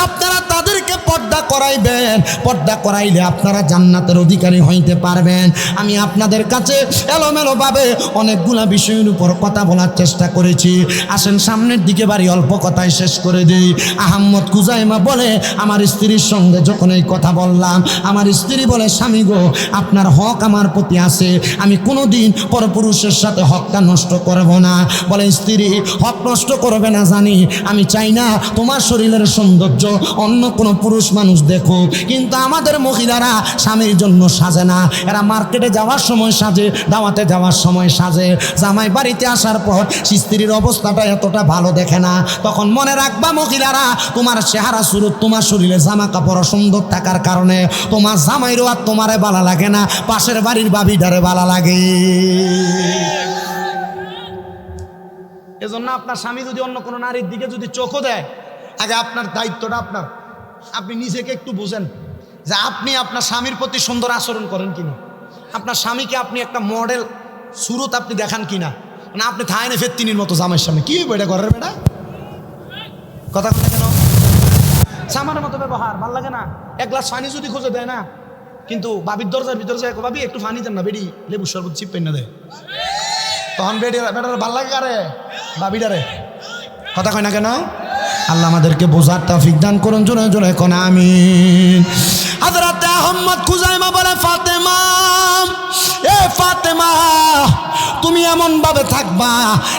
আপনারা তাদেরকে পর্দা করাইবেন, পর্দা করাইলে আপনারা জান্নাতের অধিকারী হইতে পারবেন। আমি আপনাদের কাছে এলোমেলোভাবে অনেকগুলা বিষয়ের উপর কথা বলার চেষ্টা করেছি, আসেন সামনের দিকে বাড়ি অল্প কথায় শেষ করে দিই। আহমদ খুজাইমা বলে, আমার স্ত্রীর সঙ্গে যখন এই কথা বললাম, আমার স্ত্রী বলে, স্বামী গো, আপনার হক আমার প্রতি আছে, আমি কোনোদিন পরপুরুষের সাথে হকটা নষ্ট করব না। বলে স্ত্রী, হক নষ্ট করবে না জানি, আমি চাই না তোমার শরীরের সৌন্দর্য অন্য কোনো পুরুষ মানুষ দেখুক, কিন্তু আমাদের মহিলারা স্বামীর জন্য সাজে না, এরা মার্কেটে যাওয়ার সময় সাজে, দাওয়াতে যাওয়ার সময় সাজে, জামাই বাড়িতে আসার পর স্ত্রীর অবস্থাটা এতটা ভালো দেখে না। তখন মনে রাখবা মহিলারা, তোমার চেহারা সুরত, তোমার শরীরে জামা কাপড় সুন্দর থাকার কারণে তোমার জামাইরও আর তোমারে ভালো লাগে না, পাশের বাড়ির বাবিটারে ভালো লাগে। এজন্য আপনার স্বামী যদি অন্য কোনো নারীর দিকে যদি চোখও দেয়, আগে আপনার দায়িত্বটা আপনি নিজেকে একটু বুঝেন যে আপনি আপনার স্বামীর প্রতি সুন্দর আচরণ করেন কিনা, আপনার স্বামীকে আপনি একটা মডেল সুরত আপনি দেখান কিনা, না আপনি থাইনে ফেত্তিনির মতো জামাইয়ের সামনে কি বেটা ঘরের বেটা কথা কেন সামানের মতো ব্যবহার ভাল লাগে না। এক গ্লাস পানি যদি খুঁজে দেয় না, কিন্তু বাবির দরজার ভিতরে যায়, বাবি একটু পানি দেন না, বেডি লেবু শরবত চিপ পেন না দেয়, তখন বেটার ভাল লাগে আরে বাবিটারে কথা কয় না কেন? আল্লাহ আমাদেরকে বোঝার তৌফিক দান করুন, জোরে জোরে কোন আমিন। হযরত আহমদ খুজাইমা বলে, ফাতেমা, এ ফাতেমা, তুমি এমন ভাবে থাকবা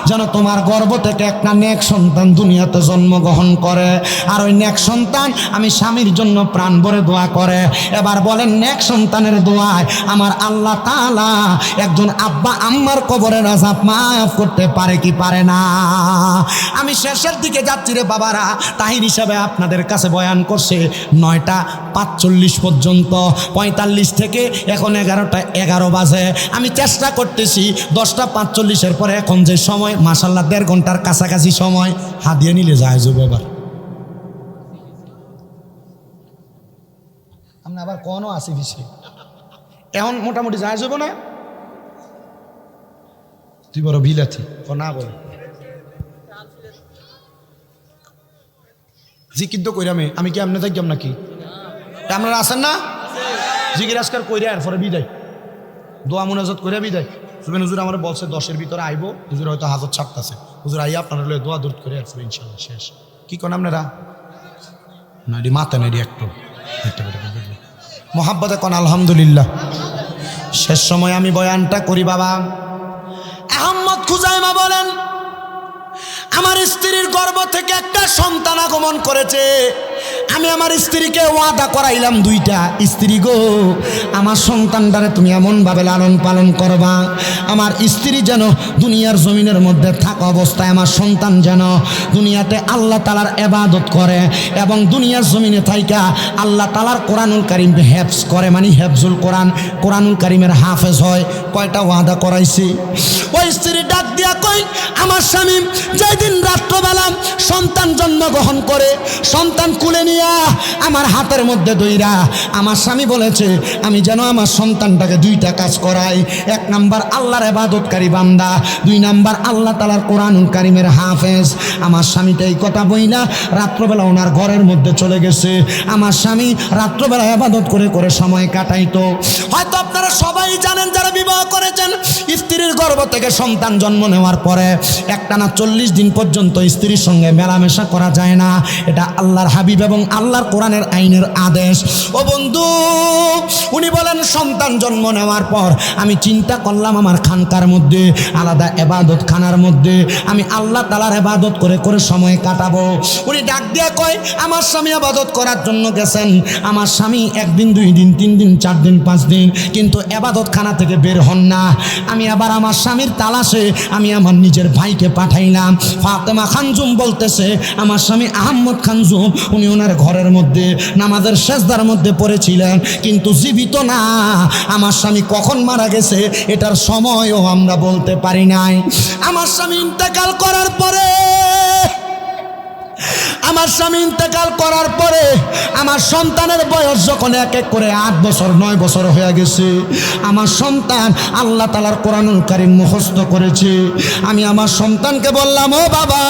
যেন তোমার গর্ভ থেকে একটা নেক সন্তান দুনিয়াতে জন্মগ্রহণ করে, আর ওই নেক সন্তান আমি স্বামীর জন্য প্রাণ ভরে দোয়া করে। এবার বলেন, নেক সন্তানের দোয়ায় আমার আল্লাহ তাআলা একজন আব্বা আম্মার কবরের আযাব মাফ করতে পারে কি পারে না? আমি শেষের দিকে যাচ্ছি রে বাবারা, তাহির হিসাবে আপনাদের কাছে বয়ান করছে 9টা 45 পর্যন্ত, 45 থেকে এখন 11টা 11 বাজে। আমি চেষ্টা করতেছি 10টা 45-এর পরে এখন যে সময়, মাশাআল্লাহ 1.5 ঘন্টার কাছাকাছি সময়, হাদিয়া নিলে যায় যাবে। এবার আমরা আবার কোনো আসি বেশি এখন মোটামুটি যায় যাবো না? তুই বড় বিলাতি ও না বলে জিকির তো কইরামে, আমি কি এমনি থাকলাম নাকি? আপনারা আছেন না? জিকির আজকার কইরা এরপরে বিদায়, দোয়া মুনাজাত কইরা বিদায়। সুবেন হুজুর আমার বলছে 10-এর ভিতরে আইব, হুজুর হয়তো হাজত ছাপতেছে, হুজুর আইয়া আপনারা লয়ে দোয়া দূর করে এরপরে ইনশাআল্লাহ শেষ। কি কোন আপনারা না এটি মাথা নেই একটু মোহাব্বতে কোন আলহামদুলিল্লাহ। শেষ সময় আমি বয়ানটা করি বাবা। আহমদ খুজাইমা বলেন, আমার স্ত্রীর গর্ভ থেকে একটা সন্তান আগমন করেছে। আমি আমার স্ত্রীকে ওয়াদা করাইলাম 2টা, স্ত্রী গো, আমার সন্তানটারে তুমি এমনভাবে লালন পালন করবা, আমার স্ত্রী যেন দুনিয়ার জমিনের মধ্যে থাকা অবস্থায় আমার সন্তান যেন দুনিয়াতে আল্লাহ তাআলার ইবাদত করে এবং দুনিয়ার জমিনে থাইকা আল্লাহ তাআলার কোরআনুল কারীম হেফজ করে, মানে হেফজুল কোরআন, কোরআনুল কারীমের হাফেজ হয়। কয়টা ওয়াদা করাইছি? ওই স্ত্রী ডাক দিয়া কই, আমার স্বামী যেদিন রাত্রবেলা সন্তান জন্মগ্রহণ করে, সন্তান কুলে নিয়া আমার হাতের মধ্যে দইরা আমার স্বামী বলেছে আমি যেন আমার সন্তানটাকে 2টা কাজ করাই। 1 নাম্বার আল্লাহর ইবাদতকারী বান্দা, 2 নাম্বার আল্লাহ তাআলার কোরআনুল কারীমের হাফেজ। আমার স্বামীটা এই কথা বইলা রাত্রবেলা ওনার ঘরের মধ্যে চলে গেছে। আমার স্বামী রাত্রবেলা ইবাদত করে করে সময় কাটাইতো। হয়তো আপনারা সবাই জানেন যারা বিবাহ করেছেন, স্ত্রীর গর্ভ থেকে সন্তান জন্ম নেওয়ার পরে একটানা 40 দিন পর্যন্ত স্ত্রীর সঙ্গে মেলামেশা করা যায় না। এটা আল্লাহর হাবিব এবং আল্লাহর কোরআনের আইনের আদেশ। ও বন্ধু, উনি বলেন সন্তান জন্ম নেওয়ার পর আমি চিন্তা করলাম আমার খানকার মধ্যে, আলাদা ইবাদত খানার মধ্যে আমি আল্লাহ তাআলার ইবাদত করে করে সময় কাটাবো। উনি ডাক দিয়া কয়, আমার স্বামী ইবাদত করার জন্য গেছেন। আমার স্বামী 1 দিন 2 দিন 3 দিন 4 দিন 5 দিন কিন্তু ইবাদত খানা থেকে বের হন না। আমি আবার আমার স্বামীর তালাশে আমি আমার নিজের ভাইকে পাঠাইলাম। ফাতেমা খানজুম বলতেছে, আমার স্বামী আহমদ খানজুম উনি ওনার ঘরের মধ্যে নামাজের সেজদার মধ্যে পড়েছিলেন, কিন্তু জীবিত না। আমার স্বামী কখন মারা গেছে এটার সময়ও আমরা বলতে পারি নাই। আমার স্বামী ইন্তেকাল করার পরে আমার সন্তানের বয়স যখন 1 করে 8 বছর 9 বছর হয়ে গেছে, আমার সন্তান আল্লাহ তাআলার কোরআনুল কারীম মুখস্থ করেছে। আমি আমার সন্তানকে বললাম, ও বাবা,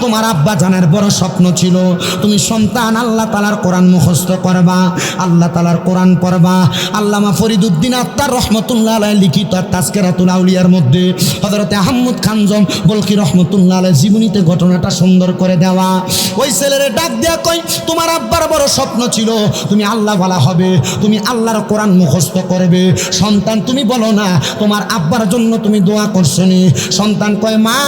তোমার আব্বা জানের বড় স্বপ্ন ছিল তুমি সন্তান আল্লাহ তাআলার কোরআন মুখস্থ করবা, আল্লাহ তাআলার কোরআন পড়বা। আল্লামা ফরিদউদ্দিন আত্তার রহমতুল্লাহ আলাইহি লিখিত তাজকিরাতুল আউলিয়ার মধ্যে হযরত আহমদ খানজম বলকি রহমতুল্লাহ আলাইহি জীবনীতে ঘটনাটা সুন্দর করে দেওয়া। ওই ছেলেরে ডাক দেয়া কই, তোমার আব্বার বড় স্বপ্ন ছিল তুমি আল্লাহ ওয়ালা হবে, তুমি আল্লাহর কোরআন মুখস্থ করবে। সন্তান তুমি বলো না তোমার আব্বার জন্য তুমি দোয়া করছো নি? সন্তান কয়, মা,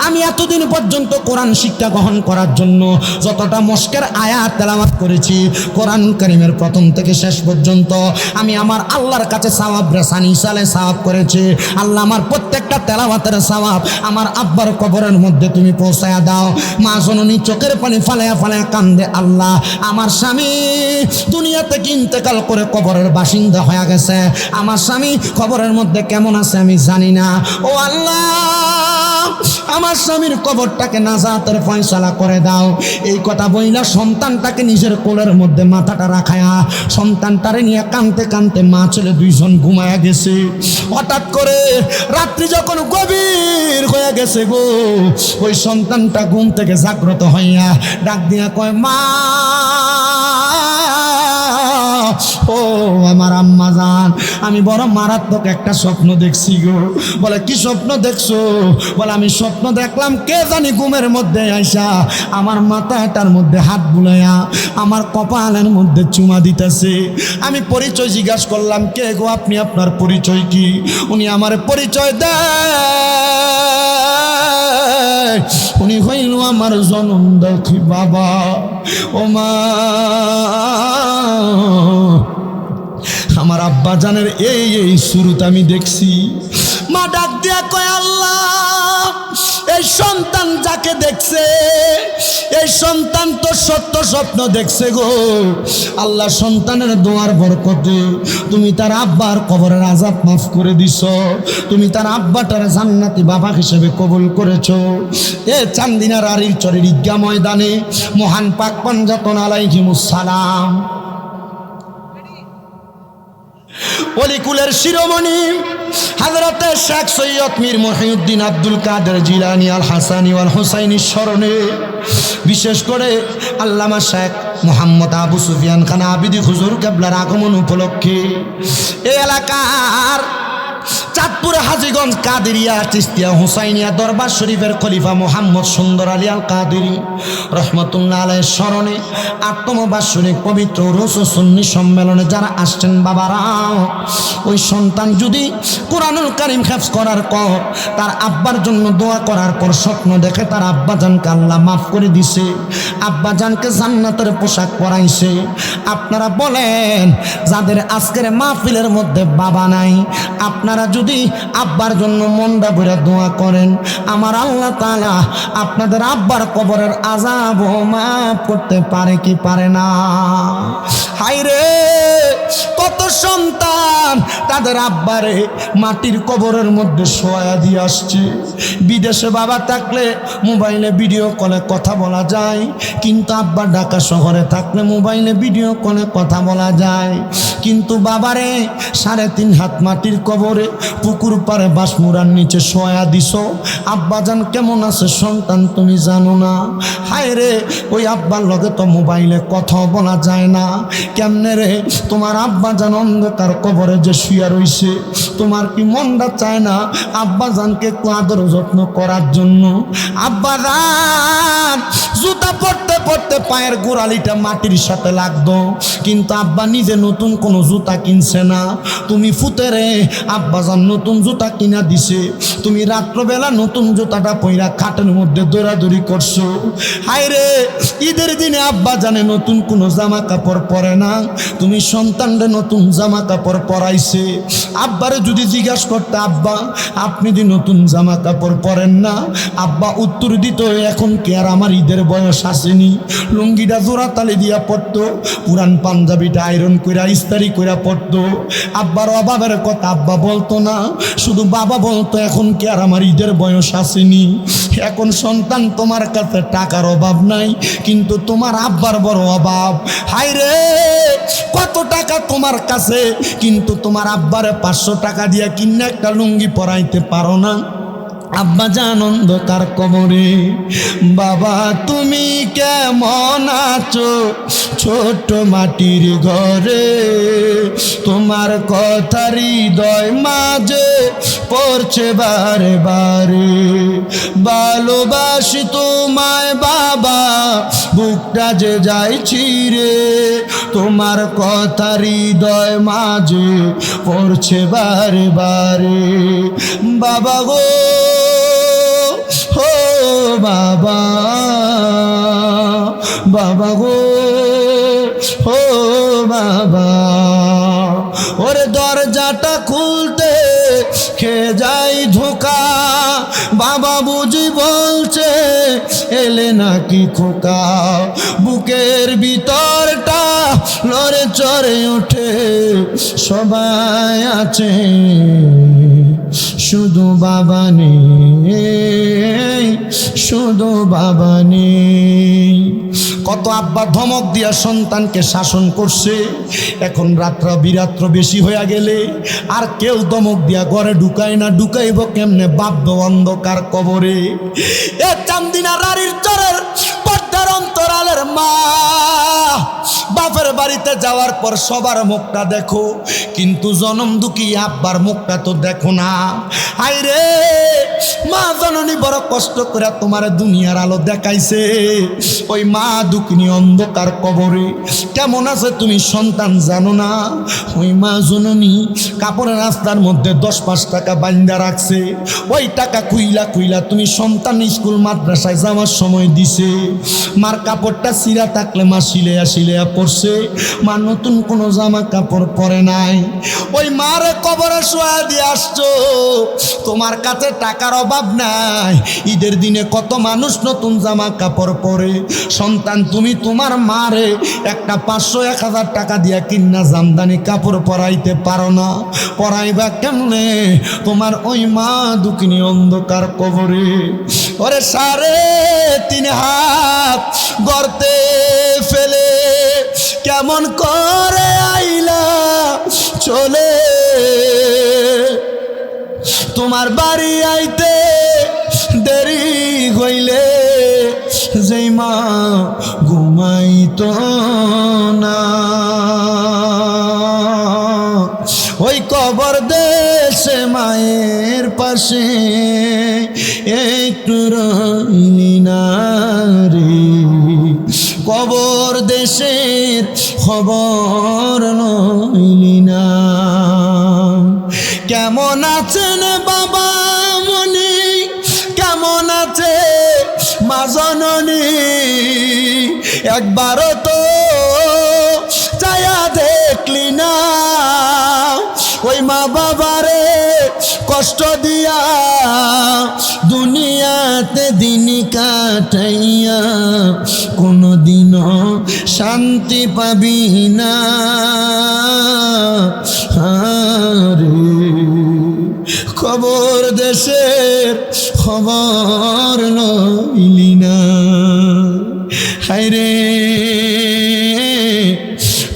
আমি এতদিন পর্যন্ত কোরআন শিক্ষা গ্রহণ করার জন্য যতটা মস্কের আয়াত তেলাওয়াত করেছি কোরআন কারীমের প্রথম থেকে শেষ পর্যন্ত আমি আমার আল্লাহর কাছে সওয়াব রেসানি সালে সওয়াব করেছি। আল্লাহ আমার প্রত্যেকটা তেলাওয়াতের সওয়াব আমার আব্বার কবরের মধ্যে তুমি পৌঁছায়া দাও। মা জননী চোখের পানি ফালায়া ফালায়া কান্দে, আল্লাহ আমার স্বামী দুনিয়া থেকে ইন্তেকাল করে কবরের বাসিন্দা হয়ে গেছে, আমার স্বামী কবরের মধ্যে কেমন আছে আমি জানি না। ও আল্লাহ, আমার স্বামীর কবরটাকে নাজাতের ফয়সালা করে দাও। এই কথা বইলা সন্তানটাকে নিজের কোলের মধ্যে মাথাটা রাখায়া সন্তানটারে নিয়ে কাঁদতে কাঁদতে মা ছেলে 2 জন ঘুমায়া গেছে। হঠাৎ করে রাত্রি যখন গভীর হয়ে গেছে গো, ওই সন্তানটা ঘুম থেকে জাগ্রত হইয়া ডাক দিয়া কয়, মা ও আমার আম্মা জান, আমি বড় মারাত্মক একটা স্বপ্ন দেখছি গো। বলে কি স্বপ্ন দেখছো? বলে আমি স্বপ্ন দেখলাম কে জানি ঘুমের মধ্যে আইসা আমার মাথাটার মধ্যে হাত বুলাইয়া আমার কপালের মধ্যে চুমা দিতেছে। আমি পরিচয় জিজ্ঞাসা করলাম, কে গো আপনি, আপনার পরিচয় কি? উনি আমার পরিচয় দেয়, উনি হইল আমার জনম দেখি বাবা। ও মা, আমার আব্বা জানের এই শুরুতে আমি দেখছি। মা ডাক দিয়া কয়, আল্লাহ, এই সন্তান যাকে দেখছে, এই সন্তান তো সত্য স্বপ্ন দেখছে গো। আল্লাহ সন্তানের দোয়ার বরকতে তুমি তার আব্বার কবরের আযাব মাফ করে দিছ, তুমি তার আব্বাটার জান্নাতি বাবা হিসেবে কবুল করেছো। এ চান্দিনার আরির চরের ঈদগাহ ময়দানে মহান পাক পাঞ্জাতন আলাইহিমুস সালাম অলিকুলের শিরোমণি হযরতে শেখ সৈয়দ মীর মহিউদ্দিন আব্দুল কাদের জিলানী আল হাসানী ওয়াল হুসাইনির স্মরণে, বিশেষ করে আল্লামা শেখ মোহাম্মদ আবু সুফিয়ান খান আবিদি হুজুর কেবলার আগমন উপলক্ষে এই এলাকার চাঁদপুর হাজীগঞ্জ কাদেরিয়া চিস্তিয়া হুসাইনিয়া দরবার শরীফের খলিফা মোহাম্মদ সুন্দর আলী আল কাদেরি রহমতুল্লাহ আলাইহির স্মরণে ৮তম বার্ষিক পবিত্র রুস ও সুন্নি সম্মেলনে যারা আসছেন বাবারা, ওই সন্তান যদি কোরআনুল কারীম হেফজ করার পর তার আব্বার জন্য দোয়া করার পর স্বপ্ন দেখে তার আব্বাজানকে আল্লাহ মাফ করে দিছে, আব্বাজানকে জান্নাতের পোশাক পরাইছে, আপনারা বলেন যাদের আজকের মাহফিলের মধ্যে বাবা নাই, আপনারা যদি আব্বার জন্য মনটা ভরে দোয়া করেন, আমার আল্লাহ তাআলা আপনাদের আব্বার কবরের আযাব মাফ করতে পারে কি পারে না? হায়রে, কত সন্তান তাদের আব্বারে মাটির কবরের মধ্যে শোয়া দিয়ে আসছে। বিদেশে বাবা থাকলে মোবাইলে ভিডিও কলে কথা বলা যায়, কিন্তু আব্বা ঢাকা শহরে থাকলে মোবাইলে ভিডিও কলে কথা বলা যায়, কিন্তু বাবারে ৩.৫ হাত মাটির কবরে পুকুর পাড়ে বাঁশমুড়ার নিচে শোয়া দিছ। আব্বাজান কেমন আছে সন্তান তুমি জানো না? হায় রে, ওই আব্বার লগে তো মোবাইলে কথা বলা যায় না, কেমনে রে? তোমার আব্বাজান অন্ধকার কবরে যে শুয়া রইছে, তোমার কি মনটা চায় না আব্বাজানকে একটু আদর যত্ন করার জন্য? আব্বাজান জুতা পরতে পরতে পায়ের গোড়ালিটা মাটির সাথে লাগতো, কিন্তু আব্বা নিজে নতুন কোনো জুতা কিনছে না, তুমি ফুতেরে আব্বাজান নতুন জুতা কিনা দিছে, তুমি রাত্রবেলা নতুন জুতাটা পইরা খাটের মধ্যে দৌড়াদৌড়ি করছো। হায় রে, ঈদের দিনে আব্বা জানে নতুন কোনো জামা কাপড় পরে না, তুমি সন্তানরে নতুন জামা কাপড় পরাইছে। আব্বারে যদি জিজ্ঞাসা করতে, আব্বা আপনি যে নতুন জামা কাপড় পরেন না, আব্বা উত্তর দিত, এখন কি আর আমার ঈদের বয়স আসেনি? লুঙ্গিটা জোড়া তালি দিয়া পড়তো, পুরান পাঞ্জাবিটা আয়রন কইরা ইস্তারি কইরা পড়তো। আব্বার অভাবের কথা আব্বা বলতো না, শুধু বাবা বলতো, এখন কি আর আমার ঈদের বয়স আসেনি? এখন সন্তান তোমার কাছে টাকার অভাব নাই, কিন্তু তোমার আব্বার বড় অভাব। হায় রে, কত টাকা তোমার কাছে, কিন্তু তোমার আব্বারে 500 টাকা দিয়া কিনে একটা লুঙ্গি পরাইতে পারো না। আব্বা জান অন্ধকার কবরে, বাবা তুমি কেমন আছো ছোট মাটির ঘরে, তোমার কথা হৃদয় মাঝে পড়ছে বারে বারে, ভালোবাসি তোমায় বাবা বুকটা যে যায় ছিঁড়ে, তোমার কথা হৃদয় মাঝে পড়ছে বারে বারে, বাবা গো ও বাবা, বাবা গো ও বাবা, ওরে দরজাটা খুলতে খেয়ে যাই ধোকা, বাবা বুঝি বলছে এলে নাকি খোকা, বুকের ভিতরটা লড়ে চড়ে ওঠে, সবাই আছে শুধু বাবা নেই, শুধু বাবা নেই। কত আব্বা ধমক দিয়া সন্তানকে শাসন করছে, এখন রাত্র বিরাত্র বেশি হইয়া গেলে আর কেউ ধমক দিয়া ঘরে ঢুকায় না, ঢুকাইব কেমনে? বাধ্য অন্ধকার কবরে। এ চান্দিনা রানীর চরের পর্দার অন্তরালের মা, বাপের বাড়িতে যাওয়ার পর সবার মুখটা দেখো, কিন্তু জনম দুঃখী আব্বার মুখটা তো দেখো না। হায় রে মা জননী বড় কষ্ট করে তোমার দুনিয়ার আলো দেখাইছে, ওই মা দুঃখিনী অন্ধকার কবরে কেমন আছে তুমি সন্তান জানো না। ওই মা জননী কাপড়ের রাস্তার মধ্যে 10-5 টাকা বাইন্দা রাখছে, ওই টাকা কুইলা কুইলা তুমি সন্তান স্কুল মাদ্রাসায় যাওয়ার সময় দিছে। মার কাপড়টা ছিঁড়া থাকলে মা সিলেয়া সিলেয়া পড়ছে, মা নতুন কোনো জামা কাপড় পরে নাই। ওই মারে কবরে শোয়া দিয়ে আসছো, তোমার কাছে টাকার অভাব নাই। ঈদের দিনে কত মানুষ নতুন জামা কাপড় পরে, সন্তান তুমি তোমার মারে একটা 500-1000 টাকা দিয়া কিনা জামদানি কাপড় পরাইতে পারো না, পরাইবা কেমনে তোমার ওই মা দুঃখিনী অন্ধকার কবরে। ওরে 3.5 হাত গর্তে ফেলে কেমন করে আইলা চলে, তোমার বাড়ি আইতে দেরি হইলে যেই মা ঘুমাইতো না, ওই কবর দেশে মায়ের পাশে একটু রইলি না রে, কবর দেশের খবর লইলি না। কেমন আছেন বাবা মনি, কেমন আছে মা জননী, একবারও তো চায়া দেখলি না। ওই মা বাবারে কষ্ট দিয়া দুনিয়াতে দিন কাটাইয়া কোনদিনও শান্তি পাবি না রে, খবর দেশের খবর লইলি না। হায় রে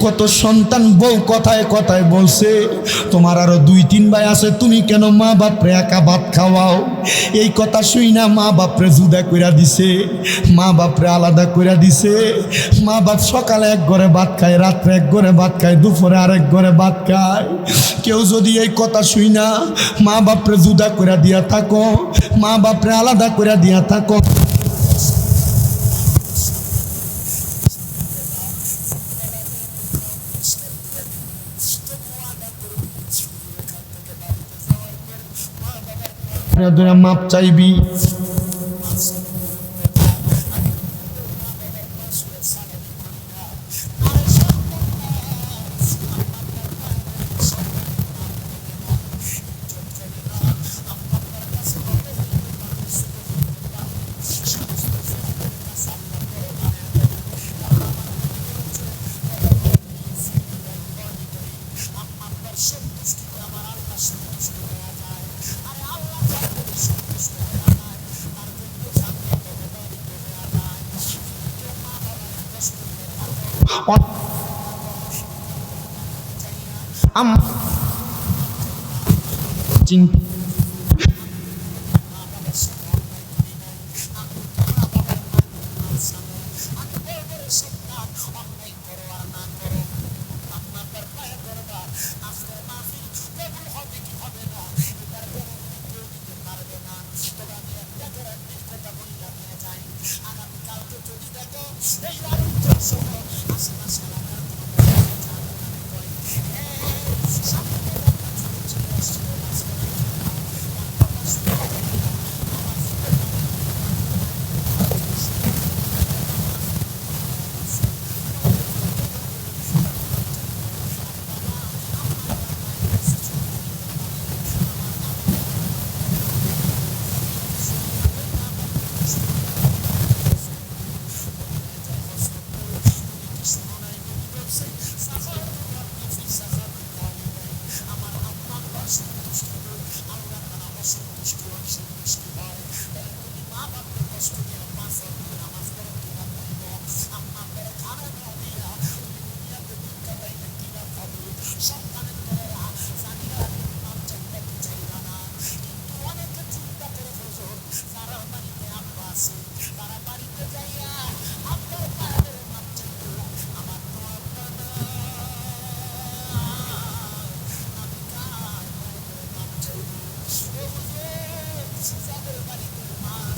কত সন্তান বউ কথায় কথায় বলছে তোমার আরো 2-3 ভাই আছে, তুমি কেন মা বাপরে একা ভাত খাওয়াও। এই কথা শুই না মা বাপরে জুদা কইরা দিছে, মা বাপরে আলাদা কইরা দিছে। মা বাপ সকালে এক ঘরে ভাত খায়, রাত্রে এক ঘরে ভাত খায়, দুপুরে আরেক ঘরে ভাত খায়। কেউ যদি এই কথা শুই না মা বাপরে জুদা কইরা দিয়া থাকো, মা বাপরে আলাদা কইরা দিয়া থাকো, মাপ চাইবি।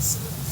আছে